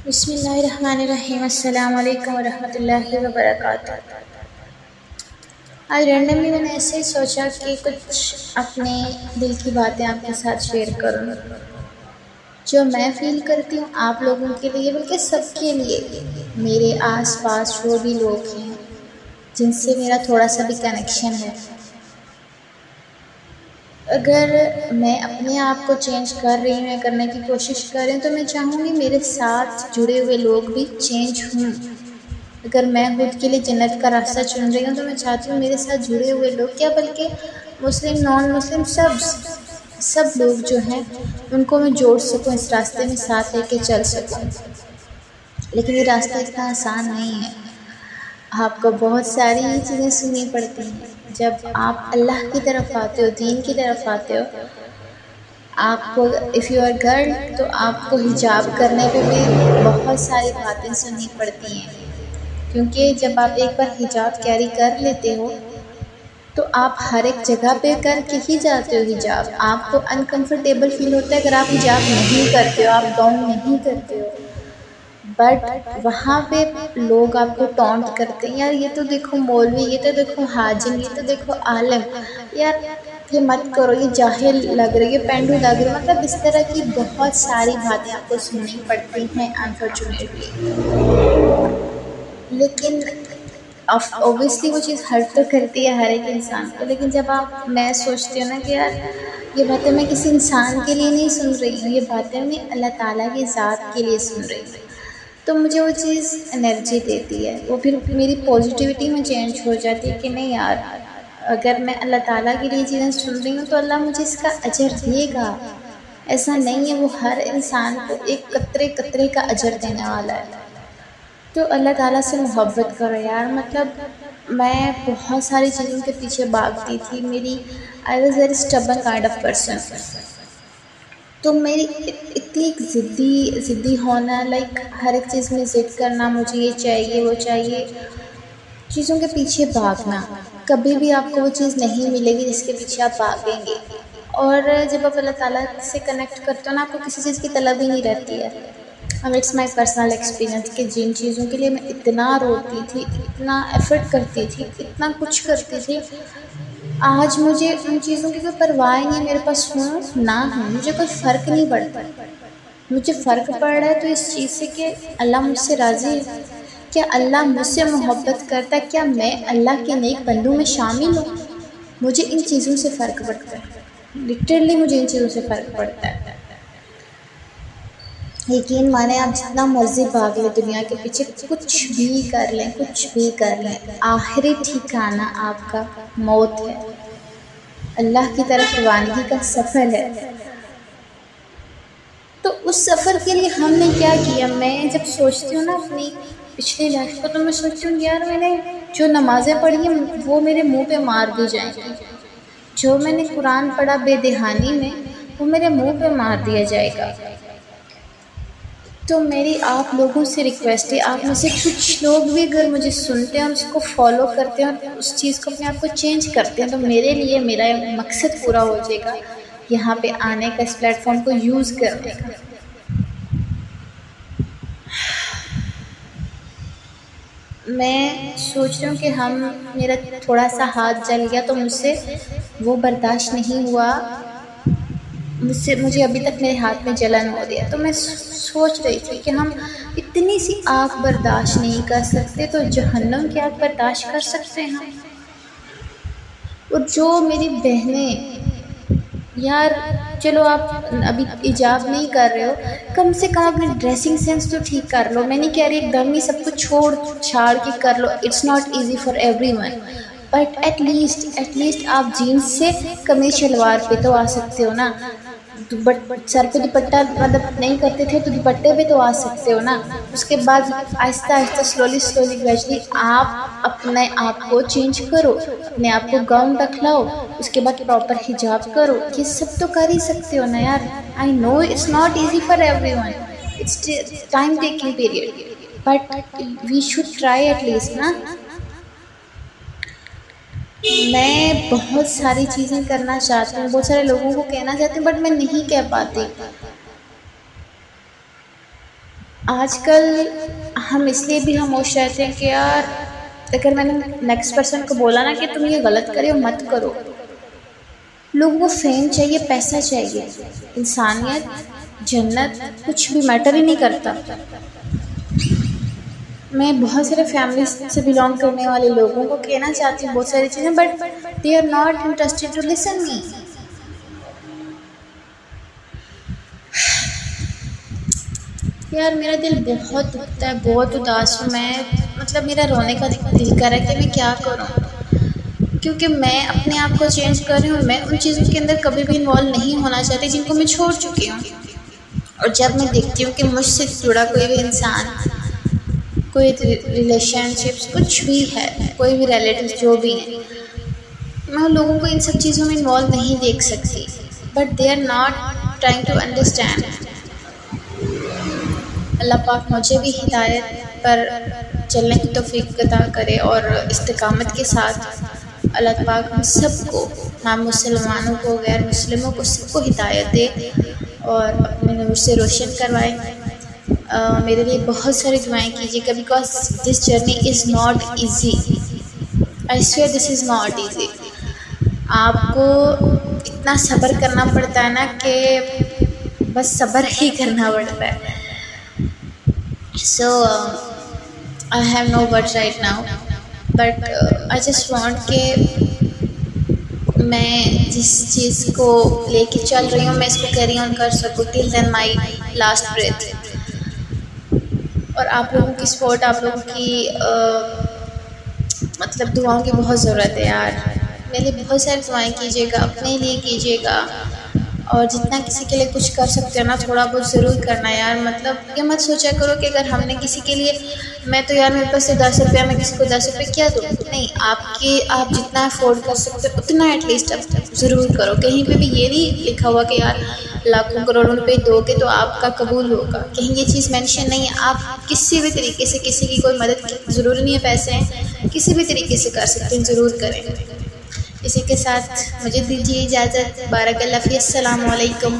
बिस्मिल्लाहिर्रहमानिर्रहीम। अस्सलाम वालेकुम वरहमतुल्लाहि वबरकातुहू। आज रैंडमली मैंने ऐसे ही सोचा कि कुछ अपने दिल की बातें आपके साथ शेयर करूँ, जो मैं फ़ील करती हूँ आप लोगों के लिए, बल्कि सबके लिए, मेरे आसपास जो भी लोग हैं जिनसे मेरा थोड़ा सा भी कनेक्शन है। अगर मैं अपने आप को चेंज कर रही हूँ या करने की कोशिश कर रही हूँ, तो मैं चाहूँगी मेरे साथ जुड़े हुए लोग भी चेंज हों। अगर मैं खुद के लिए जन्नत का रास्ता चुन रही हूँ, तो मैं चाहती हूँ मेरे साथ जुड़े हुए लोग, क्या बल्कि मुस्लिम नॉन मुस्लिम सब लोग जो हैं उनको मैं जोड़ सकूँ, इस रास्ते में साथ लेके चल सकूँ। लेकिन ये रास्ता इतना आसान नहीं है। आपको बहुत सारी चीज़ें सुननी पड़ती हैं। जब आप अल्लाह की तरफ आते हो, दीन की तरफ आते हो, आपको इफ़ यू आर गर्ल तो आपको हिजाब करने पे भी बहुत सारी बातें सुननी पड़ती हैं, क्योंकि जब आप एक बार हिजाब कैरी कर लेते हो तो आप हर एक जगह पे करके ही जाते हो हिजाब। आपको अनकंफर्टेबल फील होता है अगर आप हिजाब नहीं करते हो, आप गाउन नहीं करते हो, बट वहाँ पे लोग आपको टॉन्ट करते हैं, यार ये तो देखो मौलवी, ये तो देखो हाजिम, ये तो देखो आलम, यार ये मत करो, ये जाहिल लग रही है, पेंडू लग रही है। मतलब इस तरह की बहुत सारी बातें आपको सुननी पड़ती हैं अनफॉर्चुनेटली। लेकिन ऑब्वियसली वो चीज़ हर्ट तो करती है हर एक इंसान को। लेकिन जब मैं सोचती हूँ ना कि यार ये बातें मैं किसी इंसान के लिए नहीं सुन रही हूँ, ये बातें मैं अल्लाह ताला की ज़ात के लिए सुन रही हूँ, तो मुझे वो चीज़ एनर्जी देती है। वो फिर मेरी पॉजिटिविटी में चेंज हो जाती है कि नहीं यार, अगर मैं अल्लाह ताला के लिए चीज़ें सुन रही हूँ तो अल्लाह मुझे इसका अजर देगा। ऐसा नहीं है, वो हर इंसान को एक कतरे कतरे का अजर देने वाला है। तो अल्लाह ताला से मोहब्बत करो यार। मतलब मैं बहुत सारी चीज़ों के पीछे भागती थी। I was very stubborn kind of person. तो मेरी इतनी ज़िद्दी होना, लाइक हर एक चीज़ में ज़िद करना, मुझे ये चाहिए वो चाहिए, चीज़ों के पीछे भागना, कभी भी आपको वो चीज़ नहीं मिलेगी जिसके पीछे आप भागेंगे। और जब आप अल्लाह ताला से कनेक्ट करते हो ना, आपको किसी चीज़ की तलब ही नहीं रहती है। अब इट्स माई पर्सनल एक्सपीरियंस कि जिन चीज़ों के लिए मैं इतना रोती थी, इतना एफर्ट करती थी, इतना कुछ करती थी, आज मुझे उन चीज़ों की कोई परवाह ही नहीं। मेरे पास हो ना हो, मुझे कोई फ़र्क नहीं पड़ता। मुझे फ़र्क पड़ रहा है तो इस चीज़ से कि अल्लाह मुझसे राज़ी है, क्या अल्लाह मुझसे मोहब्बत करता है, क्या मैं अल्लाह के नेक बंदों में शामिल हूँ। मुझे इन चीज़ों से फ़र्क पड़ता है, लिटरली मुझे इन चीज़ों से फ़र्क पड़ता है। यकीन माने, आप जितना मर्ज़ी भाग लें दुनिया के पीछे, कुछ भी कर लें, आखिरी ठिकाना आपका मौत है। अल्लाह की तरफ रवानगी का सफ़र है। तो उस सफ़र के लिए हमने क्या किया? मैं जब सोचती हूँ ना अपनी पिछली लाइफ को, तो मैं सोचती हूँ यार मैंने जो नमाज़ें पढ़ी हैं वो मेरे मुँह पे मार दी जाएंगी। जो मैंने कुरान पढ़ा बेदहानी में, वो मेरे मुँह पे मार दिया जाएगा। तो मेरी आप लोगों से रिक्वेस्ट है, आप में से कुछ लोग भी अगर मुझे सुनते हैं और उसको फॉलो करते हैं और उस चीज़ को अपने आप को चेंज करते हैं, तो मेरे लिए मेरा मकसद पूरा हो जाएगा यहाँ पे आने का, इस प्लेटफॉर्म को यूज़ करने का। मैं सोच रही हूँ कि मेरा थोड़ा सा हाथ जल गया तो मुझसे वो बर्दाश्त नहीं हुआ, मुझे अभी तक मेरे हाथ में जलन हो रही है। तो मैं सोच रही थी कि हम इतनी सी आग बर्दाश्त नहीं कर सकते तो जहन्नम की आग बर्दाश्त कर सकते हैं हम। और जो मेरी बहनें, यार चलो आप अभी हिजाब नहीं कर रहे हो, कम से कम अपनी ड्रेसिंग सेंस तो ठीक कर लो। मैं नहीं कह रही एकदम ही सब कुछ छोड़ छाड़ के कर लो, it's not easy for everyone, but at least आप जीन्स से कमीज शलवार पे तो आ सकते हो ना। सर पे दुपट्टा मतलब नहीं करते थे तो दुपट्टे पे तो आ सकते हो ना। उसके बाद आहिस्ता आहिस्ता स्लोली ग्रेजुअली आप अपने आप को चेंज करो, अपने आप को गाउन रखलाओ, उसके बाद प्रॉपर हिजाब करो। ये सब तो कर ही सकते हो ना यार। I know it's not easy for everyone, it's time taking period, but we should try at least ना। मैं बहुत सारी चीज़ें करना चाहती हूँ, बहुत सारे लोगों को कहना चाहती हूँ, बट मैं नहीं कह पाती। आजकल हम इसलिए भी खामोश रहते हैं कि यार अगर मैंने नेक्स्ट पर्सन को बोला ना कि तुम ये गलत करे मत करो, लोगों को फेम चाहिए, पैसा चाहिए, इंसानियत, जन्नत कुछ भी मैटर ही नहीं करता। मैं बहुत सारे फैमिली से बिलोंग करने वाले लोगों को कहना चाहती हूँ बहुत सारी चीज़ें, but they are not interested to listen me. यार मेरा दिल बहुत दुखता है, बहुत उदास हूँ मैं, मतलब मेरा रोने का दिल कर रहा है कि मैं क्या करूँ, क्योंकि मैं अपने आप को चेंज कर रही हूँ। मैं उन चीज़ों के अंदर कभी भी इन्वॉल्व नहीं होना चाहती जिनको मैं छोड़ चुकी हूँ। और जब मैं देखती हूँ कि मुझसे जुड़ा कोई भी इंसान, कोई रिलेशनशिप्स कुछ भी है, कोई भी रिलेटिव जो भी है, मैं उन लोगों को इन सब चीज़ों में इन्वॉल्व नहीं देख सकती, but they are not trying to understand. Allah पाक मुझे भी हिदायत पर चलने की तौफीक अता करे और इस्तिकामत के साथ अल्लाह पाक हम सबको, हम मुसलमानों को, गैर मुस्लिमों को, सबको हिदायत दे और अपने नूर से रोशन करवाए। मेरे लिए बहुत सारी दुआएं कीजिएगा, because this journey is not easy. I swear this is not easy. आपको इतना सब्र करना पड़ता है ना कि बस सब्र ही करना पड़ता है। So I have no words right now, but I just want कि मैं जिस चीज़ को लेके चल रही हूँ मैं इसको कैरी ऑन कर सकूँ till then my last breath. और आप लोगों की सपोर्ट, आप लोगों की मतलब दुआओं की बहुत ज़रूरत है यार। मेरे लिए बहुत सारी दुआएं कीजिएगा, अपने लिए कीजिएगा, और जितना किसी के लिए कुछ कर सकते हो ना थोड़ा बहुत ज़रूर करना यार। मतलब ये मत सोचा करो कि अगर हमने किसी के लिए, मैं तो यार मेरे पास से 10 रुपया, मैं किसी को 10 रुपये क्या दूँ, नहीं, आप जितना अफोर्ड कर सकते हो उतना एटलीस्ट आप ज़रूर करो। कहीं पे भी ये नहीं लिखा हुआ कि यार लाखों करोड़ों रुपये दोगे तो आपका कबूल होगा, कहीं ये चीज़ मेंशन नहीं है। आप किसी भी तरीके से किसी की कोई मदद की ज़रूरी नहीं है, पैसे हैं किसी भी तरीके से कर सकते हैं, ज़रूर करें। इसी के साथ मुझे दीजिए इजाज़त। बारकल्लाह फ़ी। अस्सलामु अलैकुम।